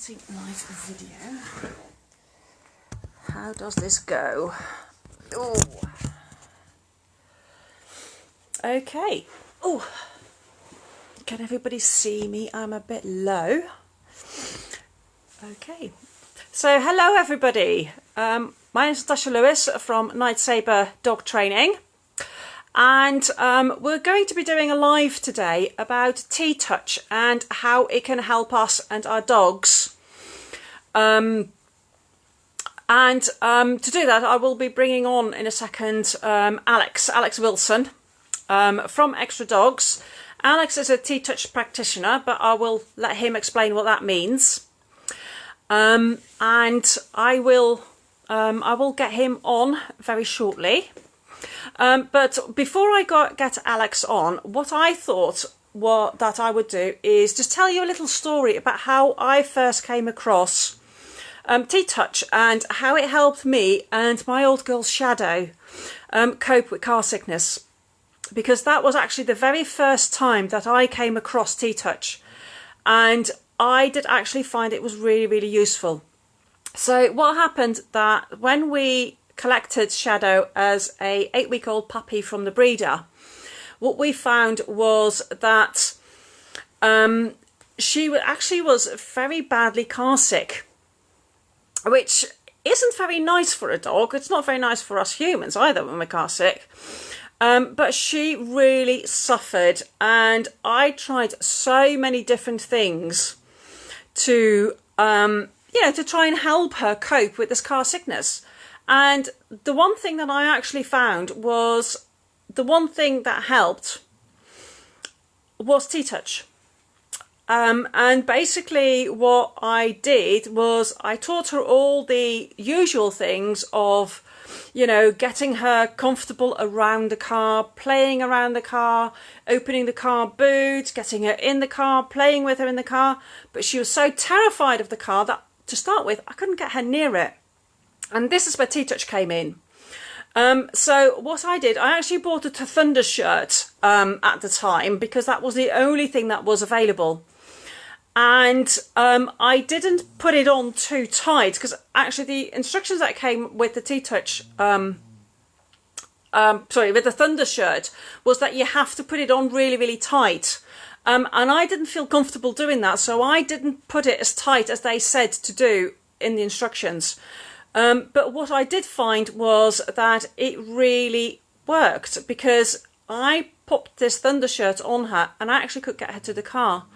starting live video. How does this go? Oh, okay. Oh, can everybody see me? I'm a bit low. Okay. So hello everybody. My name is Natasha Lewis from Night Saber Dog Training, and we're going to be doing a live today about TTouch and how it can help us and our dogs. To do that, I will be bringing on in a second Alex Wilson from Extra Dogs. Alex is a TTouch practitioner, but I will let him explain what that means. And I will get him on very shortly. But before I get Alex on, what I thought that I would do is just tell you a little story about how I first came across TTouch and how it helped me and my old girl Shadow cope with car sickness, because that was actually the very first time that I came across TTouch, and I did actually find it was really, really useful. So what happened that when we collected Shadow as a 8-week-old puppy from the breeder, what we found was that she actually was very badly car sick, which isn't very nice for a dog. It's not very nice for us humans either when we're car sick. But she really suffered, and I tried so many different things to to try and help her cope with this car sickness. And the one thing that I actually found was the one thing that helped was TTouch. And basically what I did was I taught her all the usual things of, getting her comfortable around the car, playing around the car, opening the car boot, getting her in the car, playing with her in the car. But she was so terrified of the car that, to start with, I couldn't get her near it. And this is where TTouch came in. So what I did, I actually bought a Thunder shirt at the time, because that was the only thing that was available. And I didn't put it on too tight, because actually the instructions that came with the TTouch, with the Thunder shirt, was that you have to put it on really, really tight. And I didn't feel comfortable doing that, so I didn't put it as tight as they said to do in the instructions. But what I did find was that it really worked, because I popped this Thunder shirt on her and I actually could get her to the car.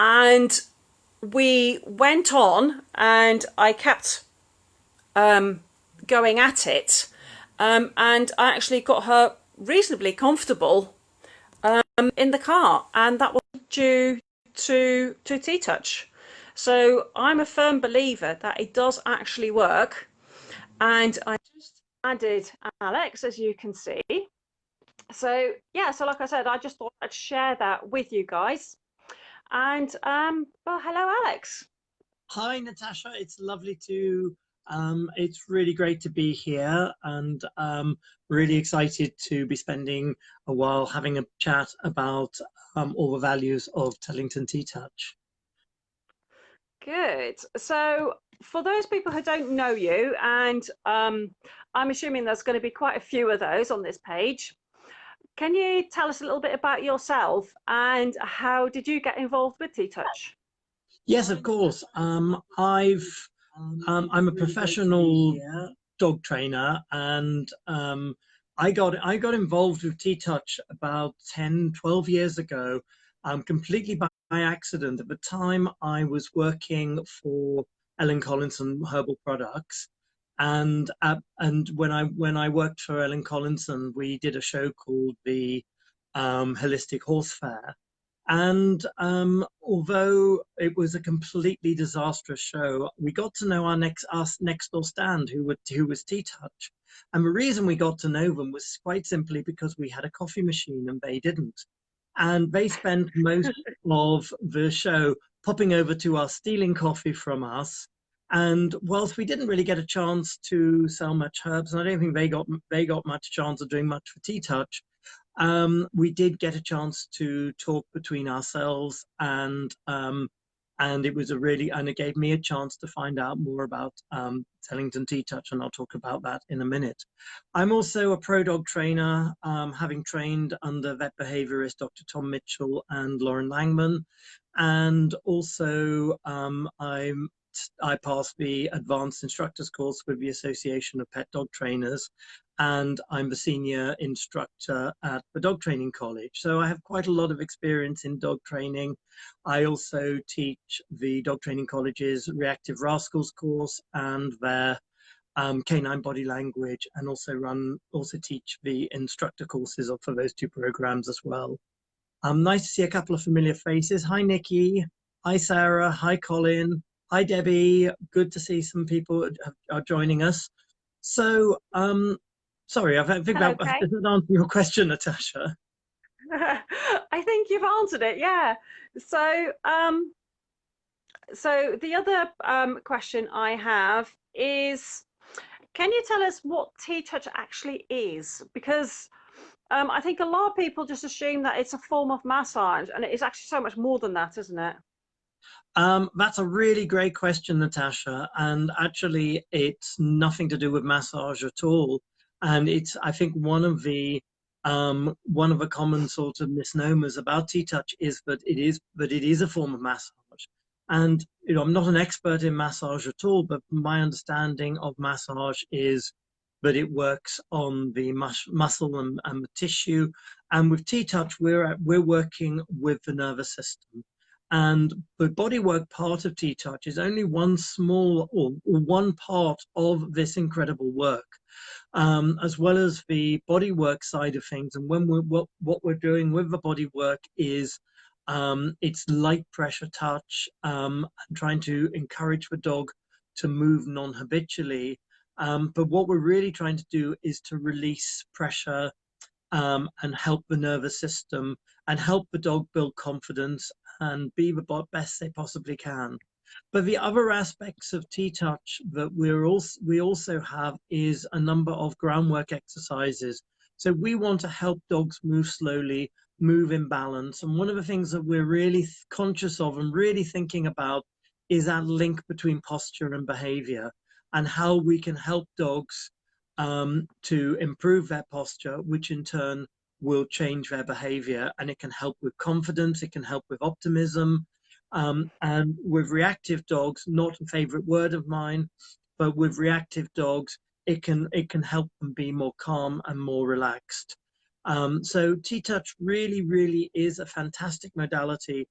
And we went on and I kept going at it. And I actually got her reasonably comfortable in the car. And that was due to TTouch. So I'm a firm believer that it does actually work. And I just added Alex, as you can see. So yeah, so like I said, I just thought I'd share that with you guys. And well, hello Alex. Hi Natasha, it's lovely to it's really great to be here, and really excited to be spending a while having a chat about all the values of Tellington TTouch. Good. So for those people who don't know you, and I'm assuming there's going to be quite a few of those on this page, can you tell us a little bit about yourself and how did you get involved with TTouch? Yes, of course. I'm a professional dog trainer, and I got involved with TTouch about 10-12 years ago, completely by accident. At the time, I was working for Ellen Collinson Herbal Products, and when I worked for Ellen Collinson, we did a show called the Holistic Horse Fair. And although it was a completely disastrous show, we got to know our next door stand, who was TTouch. And the reason we got to know them was quite simply because we had a coffee machine and they didn't. And they spent most of the show popping over to us, stealing coffee from us. And whilst we didn't really get a chance to sell much herbs, and I don't think they got much chance of doing much for TTouch, we did get a chance to talk between ourselves and and it gave me a chance to find out more about Tellington TTouch, and I'll talk about that in a minute. I'm also a pro dog trainer, having trained under vet behaviorist Dr. Tom Mitchell and Lauren Langman, and also I passed the advanced instructors course with the Association of Pet Dog Trainers, and I'm the senior instructor at the dog training college. So I have quite a lot of experience in dog training. I also teach the dog training college's Reactive Rascals course and their canine body language, and also teach the instructor courses for those two programs as well. Nice to see a couple of familiar faces. Hi, Nikki. Hi, Sarah. Hi, Colin. Hi, Debbie. Good to see some people are joining us. So, sorry, I think Hello, that Kate. doesn't answer your question, Natasha. I think you've answered it, yeah. So, so the other question I have is, can you tell us what TTouch actually is? Because I think a lot of people just assume that it's a form of massage, and it's actually so much more than that, isn't it? That's a really great question, Natasha. And actually, it's nothing to do with massage at all. And it's, I think, one of the common sort of misnomers about TTouch is that it is a form of massage. And I'm not an expert in massage at all, but my understanding of massage is that it works on the muscle and the tissue. And with TTouch, we're working with the nervous system. And the bodywork part of TTouch is only one small or one part of this incredible work, as well as the bodywork side of things. And what we're doing with the bodywork is it's light pressure touch, and trying to encourage the dog to move non-habitually. But what we're really trying to do is to release pressure, and help the nervous system and help the dog build confidence and be the best they possibly can. But the other aspects of TTouch that we also have is a number of groundwork exercises. So we want to help dogs move slowly, move in balance. And one of the things that we're really conscious of and really thinking about is that link between posture and behavior, and how we can help dogs to improve their posture, which in turn will change their behavior. And it can help with confidence, it can help with optimism. And with reactive dogs, not a favorite word of mine, but with reactive dogs, it can help them be more calm and more relaxed. So TTouch really is a fantastic modality.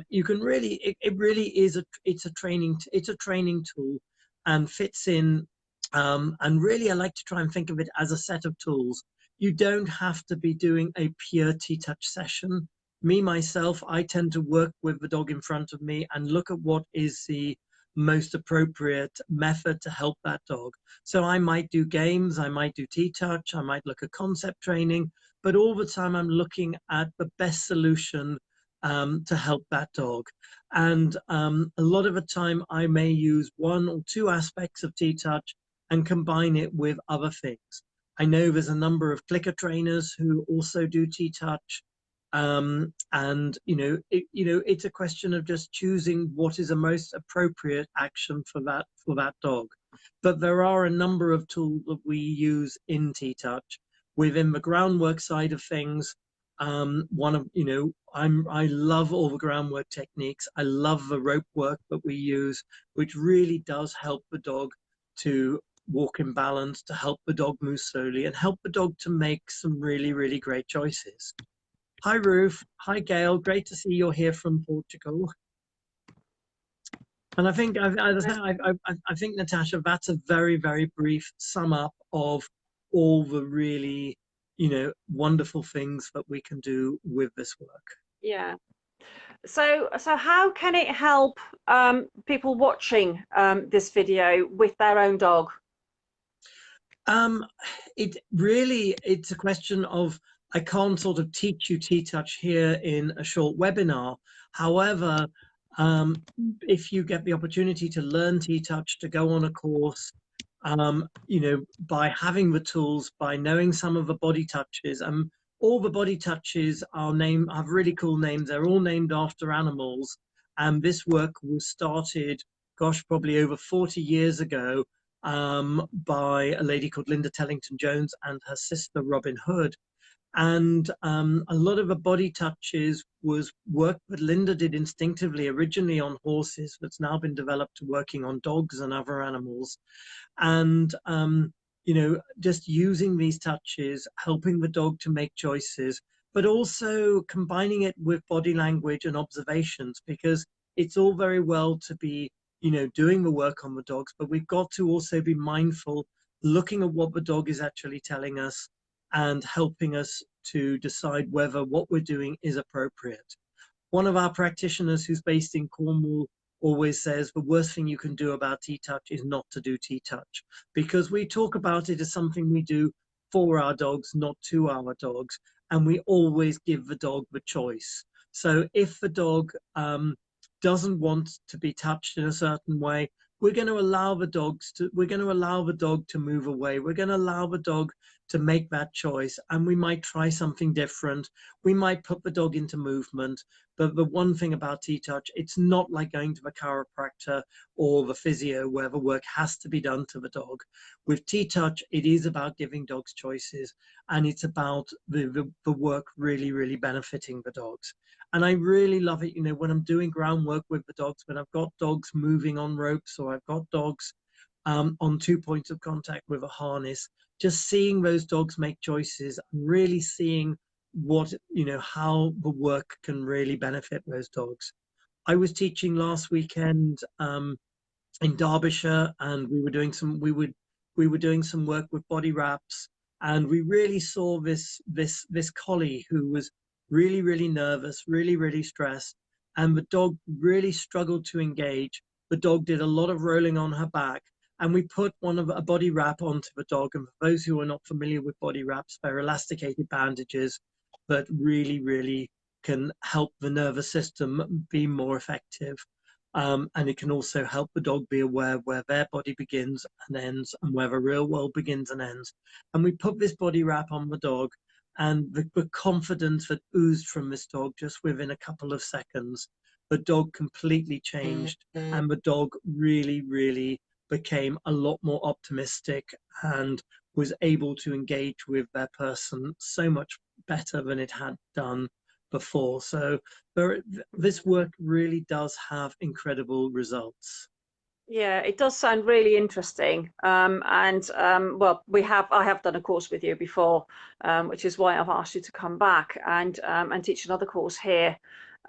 You can really, it really is it's a training tool, and fits in. And really, I like to try and think of it as a set of tools. You don't have to be doing a pure TTouch session. Me, myself, I tend to work with the dog in front of me and look at what is the most appropriate method to help that dog. So I might do games, I might do TTouch, I might look at concept training, but all the time I'm looking at the best solution to help that dog. And a lot of the time I may use one or two aspects of TTouch and combine it with other things. I know there's a number of clicker trainers who also do TTouch. And it's a question of just choosing what is the most appropriate action for that dog. But there are a number of tools that we use in TTouch within the groundwork side of things. I love all the groundwork techniques. I love the rope work that we use, which really does help the dog to walk in balance, to help the dog move slowly, and help the dog to make some really great choices. Hi, Ruth. Hi, Gail. Great to see you're here from Portugal. And I think, I think, Natasha, that's a very brief sum up of all the really, wonderful things that we can do with this work. Yeah. So how can it help people watching this video with their own dog? It's a question of, I can't sort of teach you TTouch here in a short webinar. However, if you get the opportunity to learn TTouch, to go on a course, by having the tools, by knowing some of the body touches, all the body touches have really cool names. They're all named after animals. And this work was started, gosh, probably over 40 years ago, by a lady called Linda Tellington Jones and her sister Robin Hood. And a lot of the body touches was work that Linda did instinctively originally on horses, that's now been developed to working on dogs and other animals. And just using these touches, helping the dog to make choices, but also combining it with body language and observations, because it's all very well to be doing the work on the dogs, but we've got to also be mindful, looking at what the dog is actually telling us and helping us to decide whether what we're doing is appropriate. One of our practitioners who's based in Cornwall always says the worst thing you can do about TTouch is not to do TTouch, because we talk about it as something we do for our dogs, not to our dogs, and we always give the dog the choice. So if the dog doesn't want to be touched in a certain way, we're going to allow the dog to move away. We're going to allow the dog to make that choice, and we might try something different. We might put the dog into movement. But the one thing about TTouch, it's not like going to the chiropractor or the physio where the work has to be done to the dog. With TTouch, it is about giving dogs choices, and it's about the work really, really benefiting the dogs. And I really love it, when I'm doing groundwork with the dogs, when I've got dogs moving on ropes, or I've got dogs on 2 points of contact with a harness, just seeing those dogs make choices, and really seeing how the work can really benefit those dogs. I was teaching last weekend in Derbyshire, and we were doing some work with body wraps, and we really saw this collie who was really, really nervous, really, really stressed, and the dog really struggled to engage. The dog did a lot of rolling on her back, and we put a body wrap onto the dog. And for those who are not familiar with body wraps, they're elasticated bandages that really, really can help the nervous system be more effective. And it can also help the dog be aware where their body begins and ends, and where the real world begins and ends. And we put this body wrap on the dog, and the confidence that oozed from this dog just within a couple of seconds, the dog completely changed, and the dog really, really became a lot more optimistic and was able to engage with their person so much better than it had done before. So this work really does have incredible results. Yeah, it does sound really interesting. Well, I have done a course with you before, which is why I've asked you to come back and teach another course here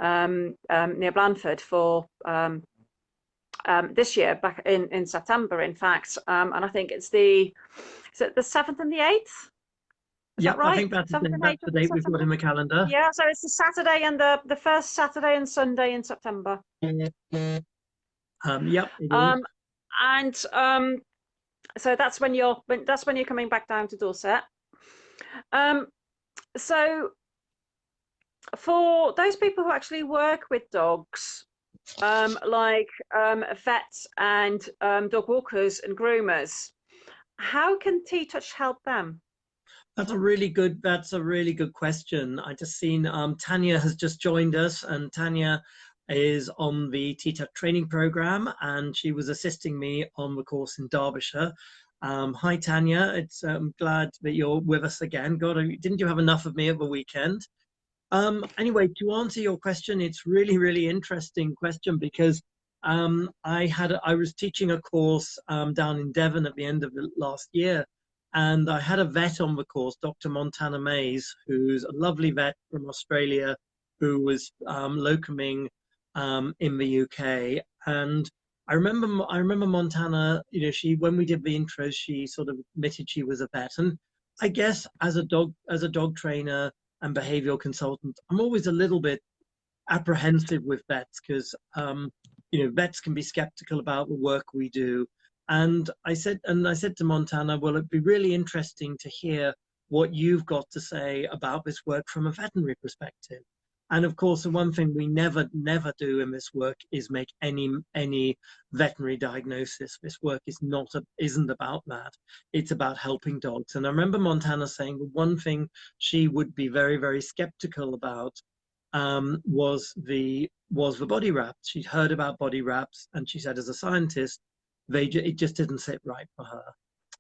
near Blandford for this year, back in September, in fact. And I think is it the 7th and the 8th? Is Yeah, that I right? think that's 7th and that's 8th the of date we've got September? in the calendar. Yeah, so it's the Saturday and the first Saturday and Sunday in September. Yep, it is. Um, and So that's when you're coming back down to Dorset. Um, so for those people who actually work with dogs, like vets and dog walkers and groomers, how can TTouch help them? That's a really good question. I just seen Tanya has just joined us, and Tanya is on the TTouch training program, and she was assisting me on the course in Derbyshire. Hi Tanya, it's glad that you're with us again. God, didn't you have enough of me at the weekend? Anyway, to answer your question, it's really, really interesting question, because I was teaching a course down in Devon at the end of the last year, and I had a vet on the course, Dr. Montana Mays, who's a lovely vet from Australia, who was locuming in the UK. And I remember Montana, when we did the intro, she sort of admitted she was a vet. And I guess as a dog trainer and behavioral consultant, I'm always a little bit apprehensive with vets, because vets can be skeptical about the work we do. And I said to Montana, well, it'd be really interesting to hear what you've got to say about this work from a veterinary perspective. And of course, the one thing we never do in this work is make any veterinary diagnosis. This work isn't about that. It's about helping dogs. And I remember Montana saying the one thing she would be very, very skeptical about was the body wraps. She'd heard about body wraps, and she said, as a scientist, it just didn't sit right for her.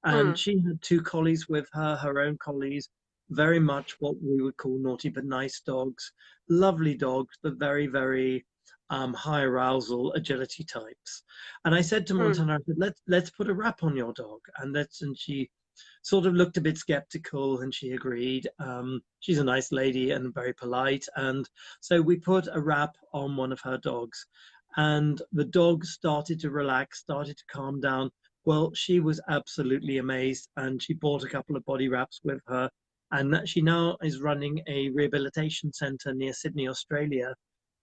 And Mm, she had two collies with her, her own collies, very much what we would call naughty but nice dogs, lovely dogs, but very, very high arousal agility types. And I said to mm, Montana, I said, let's put a wrap on your dog. And she sort of looked a bit skeptical, and she agreed. She's a nice lady and very polite. And so we put a wrap on one of her dogs, and the dog started to relax, started to calm down. Well, she was absolutely amazed, and she bought a couple of body wraps with her. And she now is running a rehabilitation center near Sydney, Australia.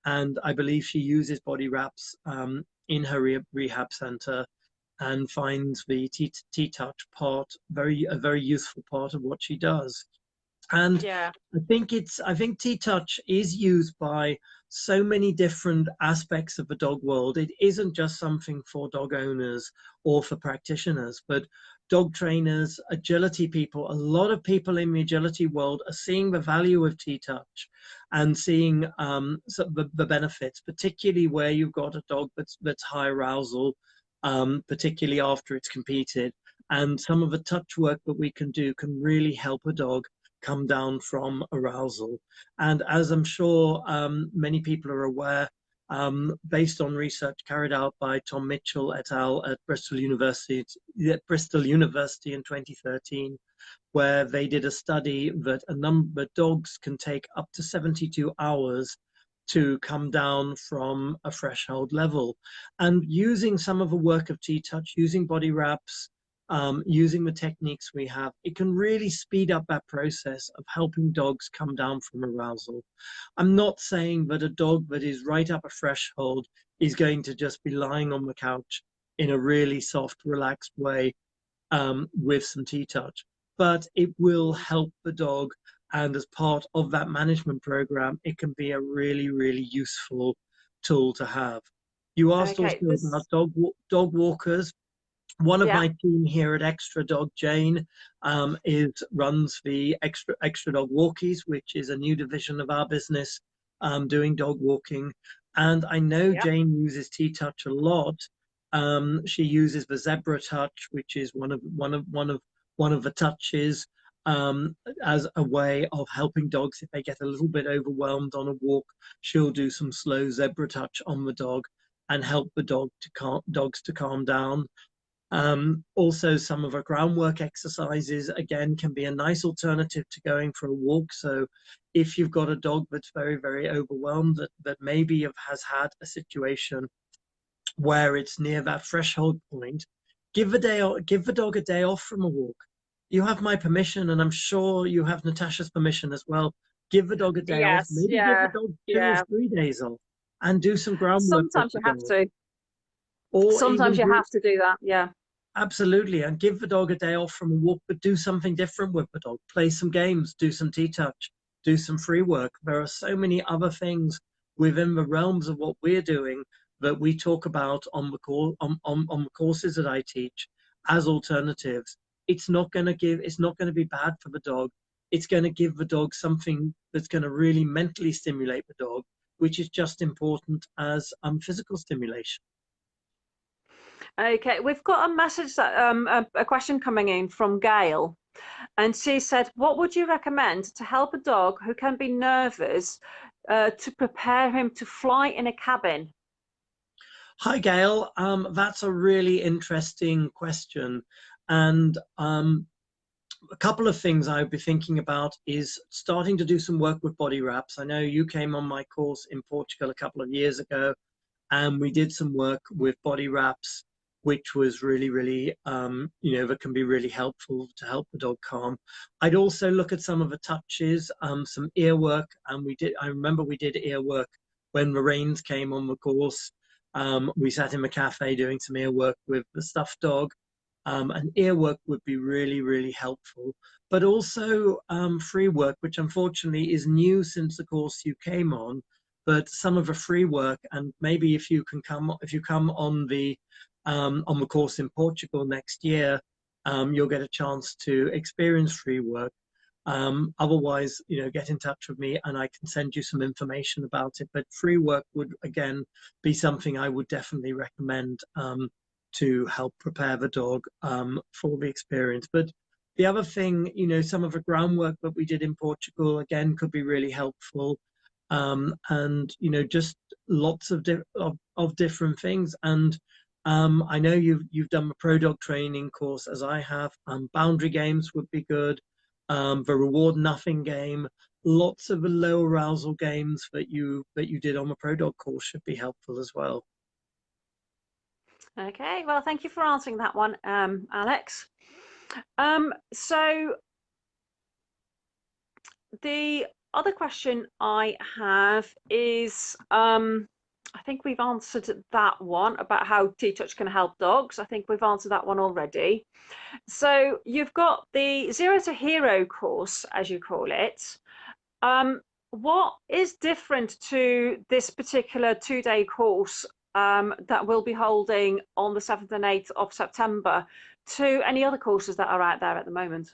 And I believe she uses body wraps in her rehab center, and finds the TTouch part a very useful part of what she does. And yeah. I think TTouch is used by so many different aspects of the dog world. It isn't just something for dog owners or for practitioners, but dog trainers, agility people. A lot of people in the agility world are seeing the value of TTouch and seeing the benefits, particularly where you've got a dog that's high arousal, particularly after it's competed. And some of the touch work that we can do can really help a dog come down from arousal. And as I'm sure many people are aware, based on research carried out by Tom Mitchell et al. At Bristol University in 2013, where they did a study that a number of dogs can take up to 72 hours to come down from a threshold level. And using some of the work of TTouch, using body wraps, using the techniques we have, it can really speed up that process of helping dogs come down from arousal. I'm not saying that a dog that is right up a threshold is going to just be lying on the couch in a really soft, relaxed way with some TTouch, but it will help the dog. And as part of that management program, it can be a really, really useful tool to have. You asked Okay. also about This. dog walkers. One of Yeah. my team here at Extra Dog, Jane, runs the Extra Dog Walkies, which is a new division of our business, doing dog walking. And I know Yeah. Jane uses TTouch a lot. She uses the Zebra Touch, which is one of the touches, as a way of helping dogs if they get a little bit overwhelmed on a walk. She'll do some slow Zebra Touch on the dog and help the dogs to calm down. Also, some of our groundwork exercises, again, can be a nice alternative to going for a walk. So if you've got a dog that's very, very overwhelmed, that maybe has had a situation where it's near that threshold point, give the dog a day off from a walk. You have my permission, and I'm sure you have Natasha's permission as well. Give the dog a day off, Yes. maybe give the Yeah. dog 2 or Yeah. 3 days off, and do some groundwork with Sometimes the you have dog. to. Or Sometimes even you do have to do that. Yeah. Absolutely, and give the dog a day off from a walk, but do something different with the dog. Play some games, do some TTouch, do some free work. There are so many other things within the realms of what we're doing that we talk about on on the courses that I teach as alternatives. It's not going to be bad for the dog. It's going to give the dog something that's going to really mentally stimulate the dog, which is just important as physical stimulation. Okay. We've got a message that a question coming in from Gail, and she said, "What would you recommend to help a dog who can be nervous to prepare him to fly in a cabin?" Hi, Gail. That's a really interesting question. And a couple of things I would be thinking about is starting to do some work with body wraps. I know you came on my course in Portugal a couple of years ago, and we did some work with body wraps, which was really, really, that can be really helpful to help the dog calm. I'd also look at some of the touches, some ear work, and I remember we did ear work when the Rains came on the course. We sat in the cafe doing some ear work with the stuffed dog. And ear work would be really, really helpful, but also free work, which unfortunately is new since the course you came on. But some of the free work, and maybe if you come on the course in Portugal next year, you'll get a chance to experience free work. Otherwise, get in touch with me and I can send you some information about it. But free work would, again, be something I would definitely recommend to help prepare the dog for the experience. But the other thing, some of the groundwork that we did in Portugal, again, could be really helpful. And, just lots of different things. And I know you've done the Pro Dog training course, as I have. Boundary games would be good. The reward nothing game, lots of the low arousal games that you did on the Pro Dog course should be helpful as well. Okay, well, thank you for answering that one, Alex. So the other question I have is, I think we've answered that one about how TTouch can help dogs. I think we've answered that one already. So you've got the Zero to Hero course, as you call it. What is different to this particular 2-day course that we'll be holding on the 7th and 8th of September to any other courses that are out there at the moment?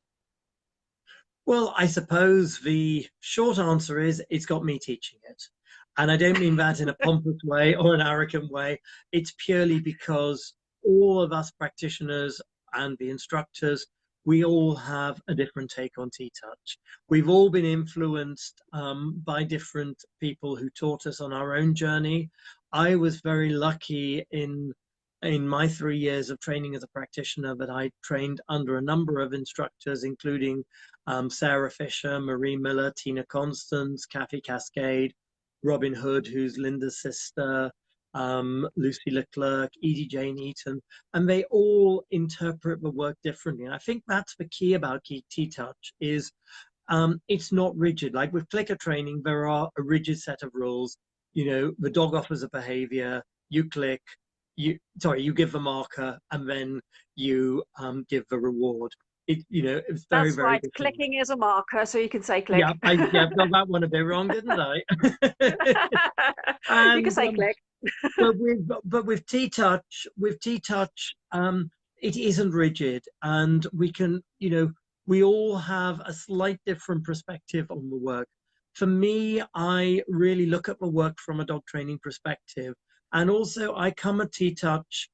Well, I suppose the short answer is it's got me teaching it. And I don't mean that in a pompous way or an arrogant way. It's purely because all of us practitioners and the instructors, we all have a different take on TTouch. We've all been influenced by different people who taught us on our own journey. I was very lucky in my 3 years of training as a practitioner that I trained under a number of instructors, including Sarah Fisher, Marie Miller, Tina Constance, Kathy Cascade, Robin Hood, who's Linda's sister, Lucy Leclerc, Edie Jane Eaton, and they all interpret the work differently. And I think that's the key about TTouch is it's not rigid. Like with clicker training, there are a rigid set of rules. The dog offers a behavior, you click, you give the marker, and then you give the reward. It's very, That's very right. different. Clicking is a marker, so you can say click. Yeah, I got that one a bit wrong, didn't I? You can And say click. but with TTouch, it isn't rigid, and we can, we all have a slight different perspective on the work. For me, I really look at the work from a dog training perspective, and also I come at TTouch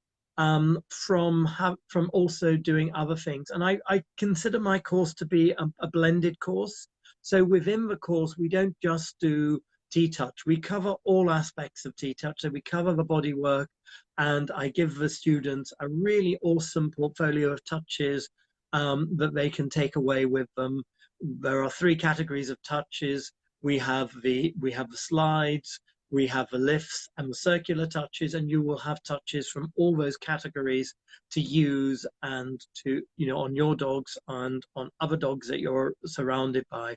from also doing other things, and I consider my course to be a blended course. So within the course, we don't just do TTouch. We cover all aspects of TTouch. So we cover the body work, and I give the students a really awesome portfolio of touches that they can take away with them. There are 3 categories of touches. We have the slides, we have the lifts and the circular touches, and you will have touches from all those categories to use and to, on your dogs and on other dogs that you're surrounded by.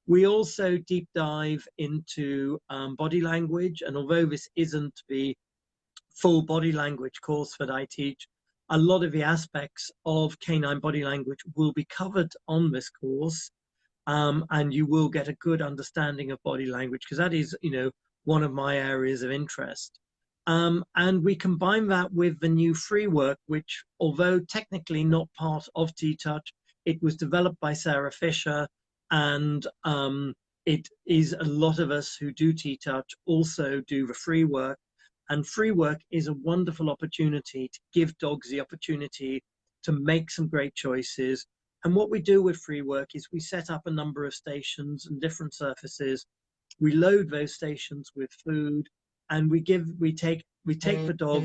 We also deep dive into body language, and although this isn't the full body language course that I teach, a lot of the aspects of canine body language will be covered on this course, and you will get a good understanding of body language, because that is, one of my areas of interest. And we combine that with the new free work, which, although technically not part of TTouch, it was developed by Sarah Fisher, and it is a lot of us who do TTouch also do the free work. And free work is a wonderful opportunity to give dogs the opportunity to make some great choices. And what we do with free work is we set up a number of stations and different surfaces. We load those stations with food, and we take the dog,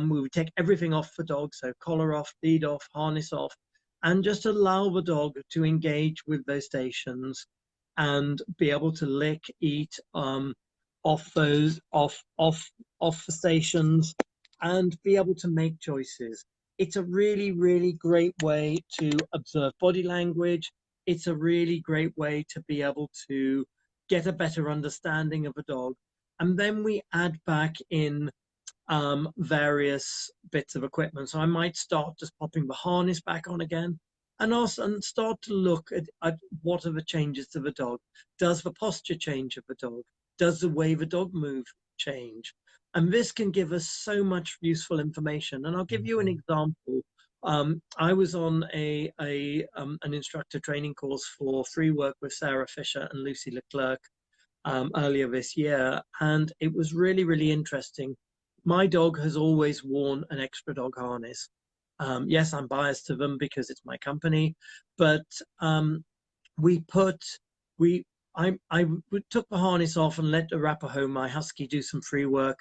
we take everything off the dog, so collar off, lead off, harness off, and just allow the dog to engage with those stations and be able to lick, eat off the stations, and be able to make choices. It's a really, really great way to observe body language. It's a really great way to be able to get a better understanding of a dog. And then we add back in various bits of equipment. So I might start just popping the harness back on again, and also start to look at what are the changes to the dog. Does the posture change of the dog? Does the way the dog moves change? And this can give us so much useful information. And I'll give you an example I was on an instructor training course for free work with Sarah Fisher and Lucy Leclerc earlier this year, and it was really, really interesting. My dog has always worn an extra dog harness. Yes, I'm biased to them because it's my company, but we put we I took the harness off and let Arapaho, my husky, do some free work,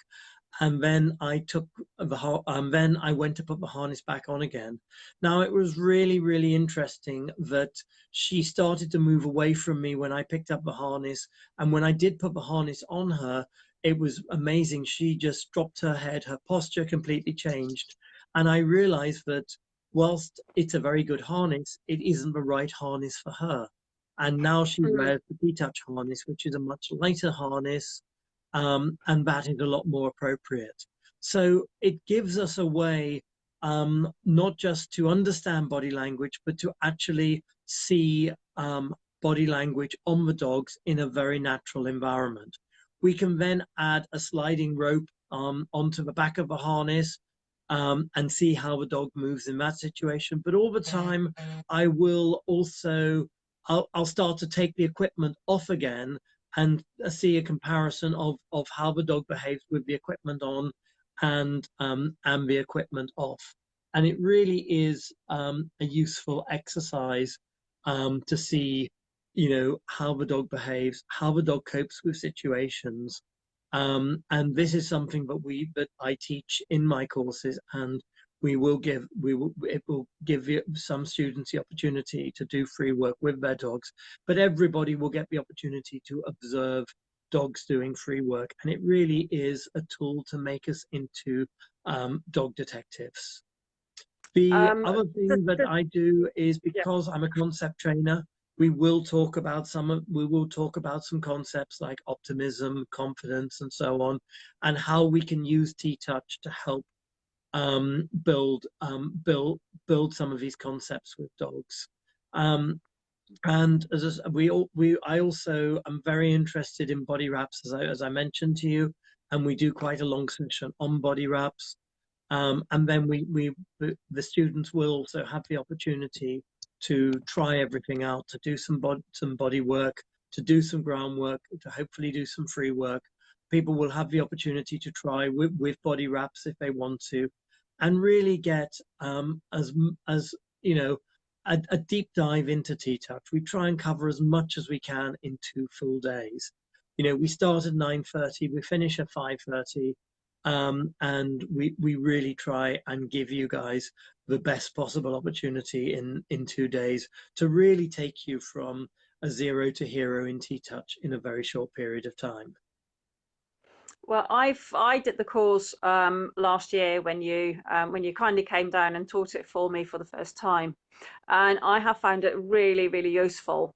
and then then I went to put the harness back on again. Now it was really, really interesting that she started to move away from me when I picked up the harness, and when I did put the harness on her, it was amazing. She just dropped her head, her posture completely changed, and I realized that whilst it's a very good harness, it isn't the right harness for her. And now she Mm. wears the TTouch harness, which is a much lighter harness, and that is a lot more appropriate. So it gives us a way, not just to understand body language, but to actually see body language on the dogs in a very natural environment. We can then add a sliding rope onto the back of the harness, and see how the dog moves in that situation. But all the time, I will also, I'll start to take the equipment off again and see a comparison of how the dog behaves with the equipment on and the equipment off. And it really is a useful exercise to see, how the dog behaves, how the dog copes with situations. And this is something that I teach in my courses, and it will give some students the opportunity to do free work with their dogs, but everybody will get the opportunity to observe dogs doing free work, and it really is a tool to make us into dog detectives. The Um, other the, thing that the, I do is, yeah. because I'm a concept trainer, we will talk about some concepts like optimism, confidence, and so on, and how we can use TTouch to help build some of these concepts with dogs. And I also am very interested in body wraps, as I mentioned to you, and we do quite a long session on body wraps. And then the students will also have the opportunity to try everything out, to do some body work, to do some groundwork, to hopefully do some free work. People will have the opportunity to try with body wraps if they want to, and really get as you know a deep dive into TTouch. We try and cover as much as we can in 2 full days. We start at 9:30, we finish at 5:30, and we really try and give you guys the best possible opportunity in 2 days to really take you from a zero to hero in TTouch in a very short period of time. Well, I did the course last year when you kindly came down and taught it for me for the first time, and I have found it really, really useful.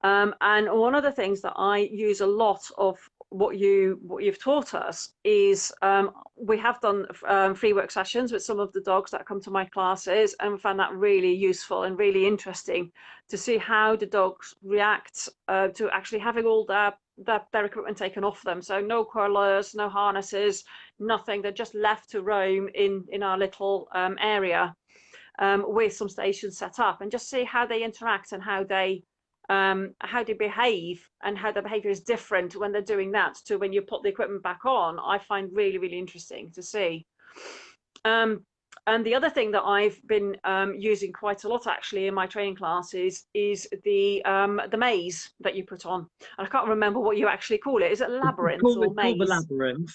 And one of the things that I use a lot of what you've taught us is we have done free work sessions with some of the dogs that come to my classes, and we found that really useful and really interesting to see how the dogs react to actually having all their equipment taken off them. So no collars, no harnesses, nothing. They're just left to roam in our little area with some stations set up, and just see how they interact and how they behave, and how their behavior is different when they're doing that to when you put the equipment back on. I find really, really interesting to see. And the other thing that I've been using quite a lot actually in my training classes is the maze that you put on. And I can't remember what you actually call it. Is it labyrinth or It's called the maze? labyrinth.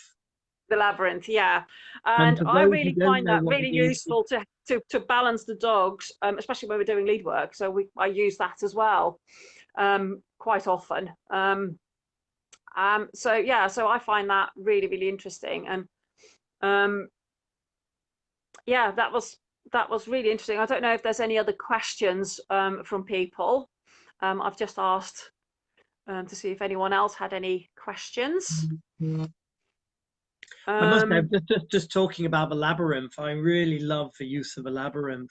The labyrinth, yeah. And And for I those who really don't find know that what really it is, useful to balance the dogs, especially when we're doing lead work. So I use that as well quite often. So yeah, so I find that really, really interesting. And um, yeah, that was really interesting. I don't know if there's any other questions from people. I've just asked to see if anyone else had any questions. I must say, Um, just talking about the labyrinth, I really love the use of the labyrinth.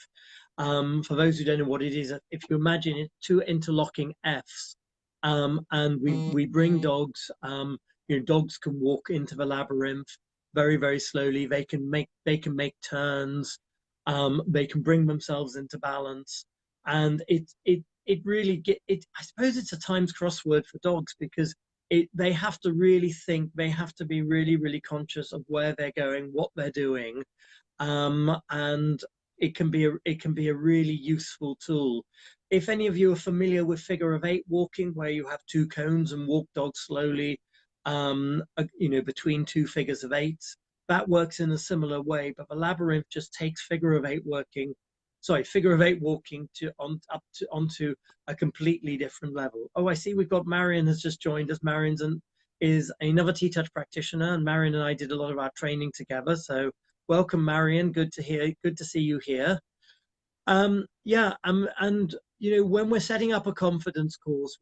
For those who don't know what it is, if you imagine it, two interlocking Fs, and we bring dogs. Dogs can walk into the labyrinth very, very slowly. They can make turns. They can bring themselves into balance, and it really get it. I suppose it's a Times crossword for dogs because they have to really think. They have to be really really conscious of where they're going, what they're doing, and it can be a really useful tool. If any of you are familiar with figure of eight walking, where you have two cones and walk dogs slowly, between two figures of eight, that works in a similar way. But the labyrinth just takes figure of eight walking to on up to onto a completely different level. Oh, I see we've got Marion has just joined us. Is another TTouch practitioner, and Marion and I did a lot of our training together. So welcome, Marion. Good to see you here. And when we're setting up a confidence course,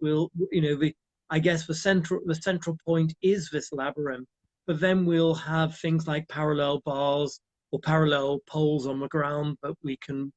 I guess the central point is this labyrinth, but then we'll have things like parallel bars or parallel poles on the ground that we can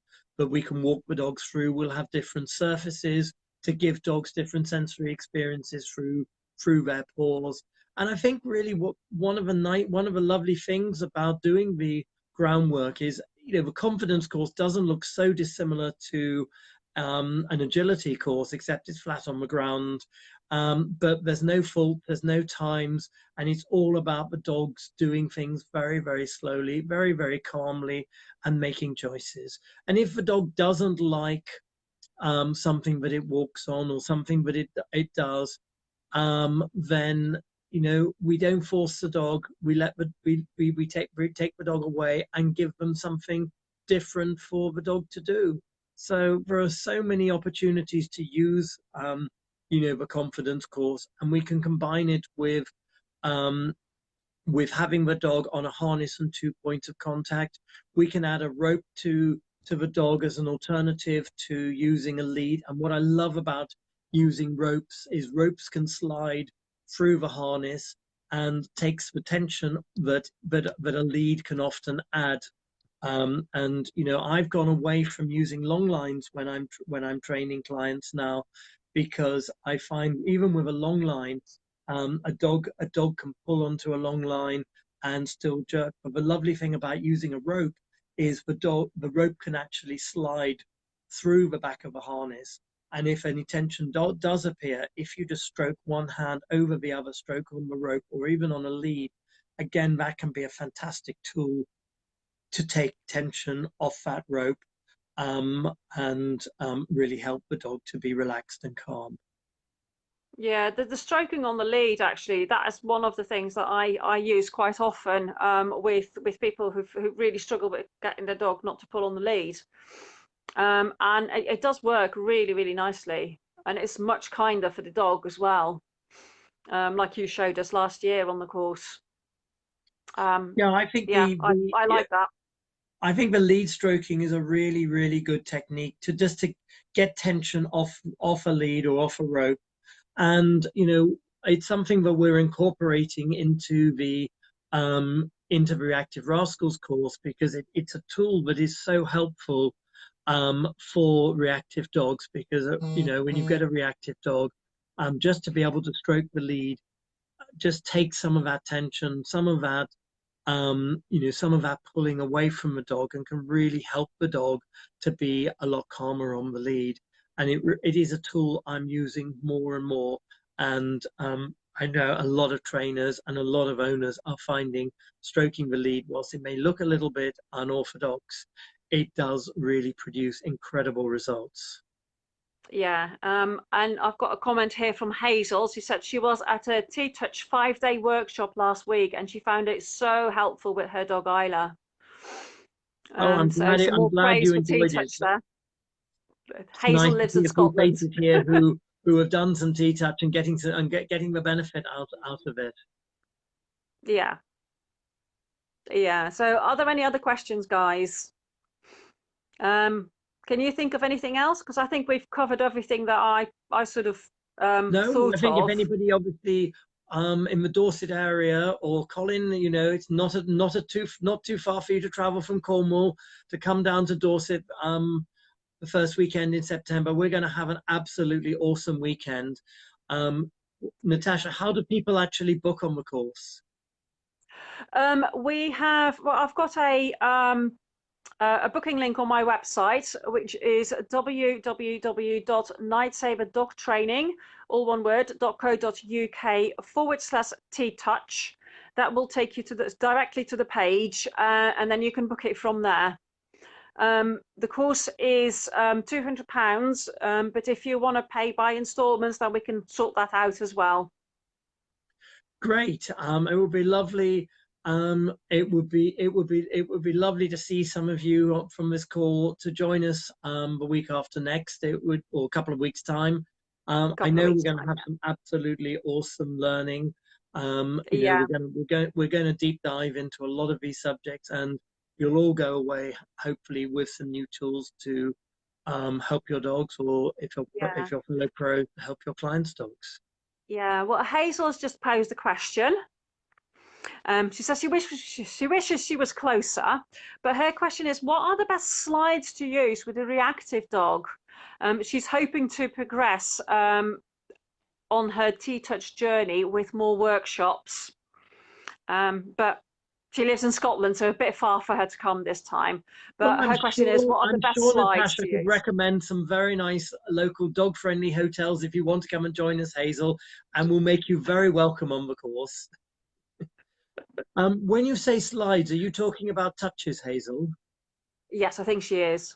walk the dogs through. We'll have different surfaces to give dogs different sensory experiences through their paws. And I think really one of the lovely things about doing the groundwork is, the confidence course doesn't look so dissimilar to an agility course, except it's flat on the ground. But there's no fault, there's no times, and it's all about the dogs doing things very, very slowly, very, very calmly, and making choices. And if the dog doesn't like something that it walks on or something that it does, then we don't force the dog. We take the dog away and give them something different for the dog to do. So there are so many opportunities to use the confidence course, and we can combine it um, with having the dog on a harness and 2 points of contact. We can add a rope to the dog as an alternative to using a lead. And what I love about using ropes is ropes can slide through the harness and takes the tension that a lead can often add. And I've gone away from using long lines when I'm training clients now, because I find even with a long line, a dog can pull onto a long line and still jerk. But the lovely thing about using a rope is the rope can actually slide through the back of the harness. And if any tension does appear, if you just stroke one hand over the other, stroke on the rope or even on a lead, again, that can be a fantastic tool to take tension off that rope, and really help the dog to be relaxed and calm. Yeah, the stroking on the lead, actually, that is one of the things that I use quite often with people who really struggle with getting their dog not to pull on the lead. And it does work really, really nicely. And it's much kinder for the dog as well, like you showed us last year on the course. Yeah, I think Yeah, I like that. I think the lead stroking is a really, really good technique to get tension off a lead or off a rope. And it's something that we're incorporating into the Reactive Rascals course, because it's a tool that is so helpful for reactive dogs, because when you get a reactive dog, just to be able to stroke the lead just takes some of that tension, some of that pulling away from the dog, and can really help the dog to be a lot calmer on the lead. And it is a tool I'm using more and more. And I know a lot of trainers and a lot of owners are finding stroking the lead, whilst it may look a little bit unorthodox, it does really produce incredible results. Yeah, and I've got a comment here from Hazel. She said she was at a TTouch 5-day workshop last week, and she found it so helpful with her dog Isla. Oh, So some I'm more glad praise you for enjoyed it. TTouch there. It's Hazel nice to lives see in a few Scotland. faces here who have done some TTouch and getting the benefit out of it. Yeah, yeah. So are there any other questions, guys? Can you think of anything else? Because I think we've covered everything that I sort of No, I thought think if of. anybody obviously in the Dorset area, or Colin, it's not too far for you to travel from Cornwall to come down to Dorset the first weekend in September. We're going to have an absolutely awesome weekend. Natasha, how do people actually book on the course? We have, well, I've got a booking link on my website, which is www.nightsaberdogtraining, all one word, .co.uk/TTouch. That will take you to directly to the page, and then you can book it from there. The course is £200, but if you want to pay by instalments, then we can sort that out as well. Great. It would be lovely. It would be lovely to see some of you from this call to join us the week after next. It would, or a couple of weeks time. A I couple of know we're weeks going to time. have some absolutely awesome learning. Yeah, We're going to deep dive into a lot of these subjects, and you'll all go away hopefully with some new tools to help your dogs, or yeah, if you're fellow pro, help your clients' dogs. yeah. Well, Hazel's just posed a question. She says she wishes she was closer, but her question is, what are the best slides to use with a reactive dog? She's hoping to progress on her TTouch journey with more workshops, but she lives in Scotland, so a bit far for her to come this time. Well, But her question is, what are the I'm best sure slides Natasha to could use? recommend some very nice local dog-friendly hotels if you want to come and join us, Hazel, and we'll make you very welcome on the course. When you say slides, are you talking about touches, Hazel? Yes, I think she is.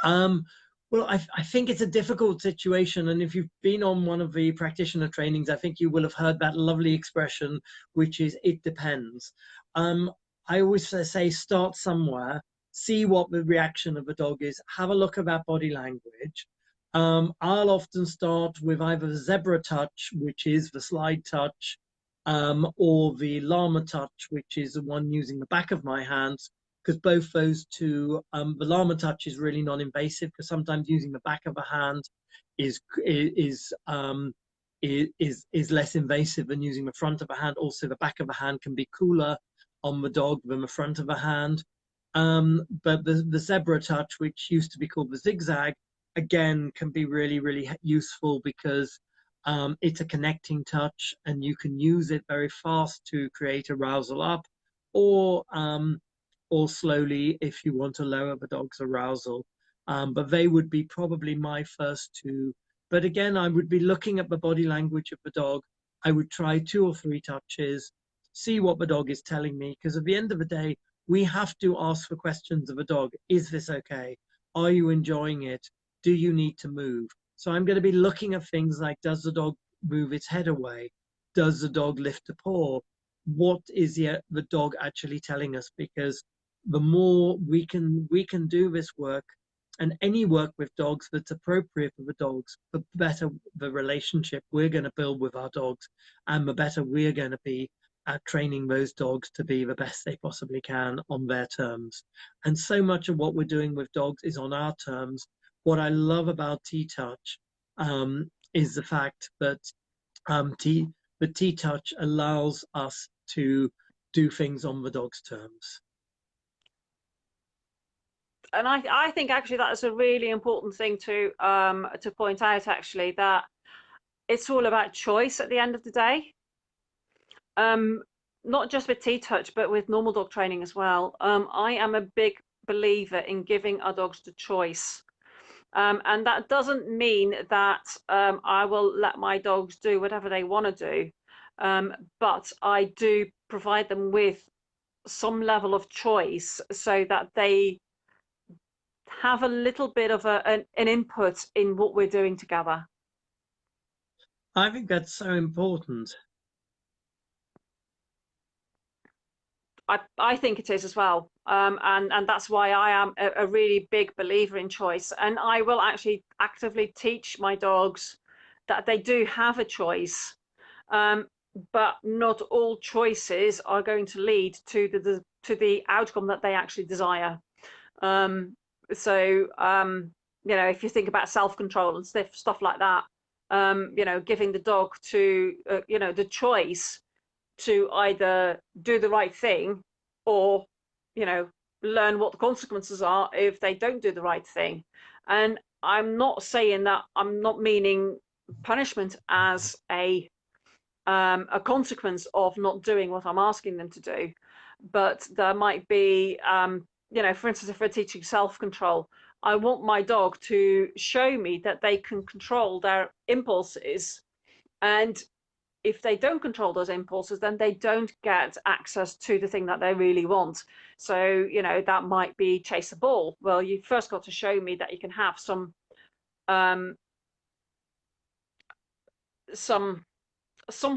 Um, well, I think it's a difficult situation, and if you've been on one of the practitioner trainings, I think you will have heard that lovely expression, which is "it depends." Um, I always say start somewhere, see what the reaction of the dog is, have a look at that body language. I'll often start with either the zebra touch, which is the slide touch, or the llama touch, which is the one using the back of my hands, because both those two, the llama touch is really non-invasive, because sometimes using the back of a hand is is um, is less invasive than using the front of a hand. Also, the back of a hand can be cooler on the dog than the front of a hand. But the zebra touch, which used to be called the zigzag, again can be really useful because it's a connecting touch, and you can use it very fast to create arousal up, or slowly if you want to lower the dog's arousal. But they would be probably my first two. But again, I would be looking at the body language of the dog. I would try 2 or 3 touches, see what the dog is telling me, because at the end of the day, we have to ask for questions of a dog. Is this okay? Are you enjoying it? Do you need to move? So I'm going to be looking at things like, does the dog move its head away? Does the dog lift a paw? What is the dog actually telling us? Because the more we can do this work, and any work with dogs that's appropriate for the dogs, the better the relationship we're going to build with our dogs, and the better we're going to be at training those dogs to be the best they possibly can on their terms. And so much of what we're doing with dogs is on our terms. What I love about TTouch is the fact that the TTouch allows us to do things on the dog's terms. And I think actually that's a really important thing to point out, actually, that it's all about choice at the end of the day. Um, Not just with TTouch, but with normal dog training as well. I am a big believer in giving our dogs the choice. And that doesn't mean that I will let my dogs do whatever they want to do. But I do provide them with some level of choice so that they have a little bit of an input in what we're doing together. I think that's so important. I think it is as well. And that's why I am a really big believer in choice. And I will actually actively teach my dogs that they do have a choice. But not all choices are going to lead to the outcome that they actually desire. Um, so if you think about self-control and stuff like that, giving the dog to the choice to either do the right thing or learn what the consequences are if they don't do the right thing. And I'm not saying that, I'm not meaning punishment as a consequence of not doing what I'm asking them to do, but there might be you know, for instance, if we're teaching self-control, I want my dog to show me that they can control their impulses. And if they don't control those impulses, then they don't get access to the thing that they really want. So, you know, that might be chase a ball. Well, you first got to show me that you can have um, some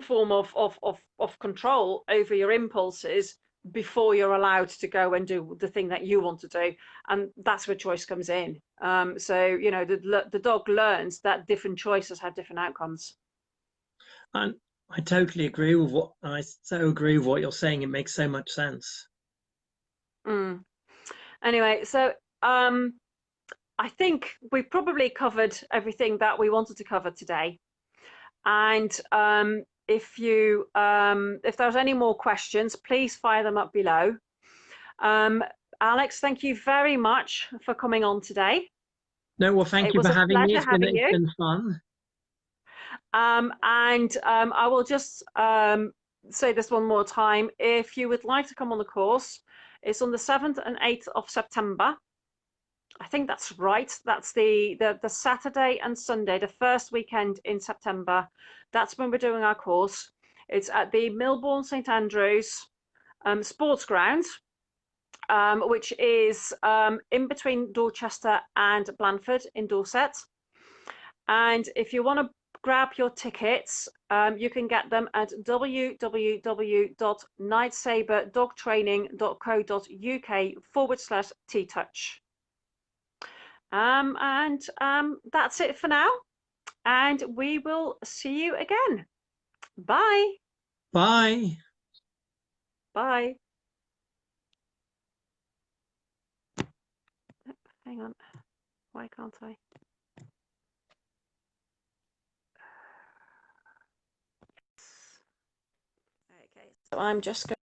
form of control over your impulses before you're allowed to go and do the thing that you want to do, and that's where choice comes in. So you know, the dog learns that different choices have different outcomes. And I totally agree with what you're saying. It makes so much sense. Mm. Anyway, so I think we probably covered everything that we wanted to cover today. And if there's any more questions, please fire them up below. Alex, thank you very much for coming on today. No, well, thank It you was for a having me. pleasure having It's you. been fun. I will just say this one more time. If you would like to come on the course, it's on the 7th and 8th of September. I think that's right. That's the Saturday and Sunday, the first weekend in September. That's when we're doing our course. It's at the Milbourne St Andrews Sports Ground, which is in between Dorchester and Blandford in Dorset. And if you want to grab your tickets, you can get them at www.nightsaberdogtraining.co.uk/TTouch. That's it for now. And we will see you again. Bye. Bye. Bye. Hang on. Why can't I? Okay, so I'm just going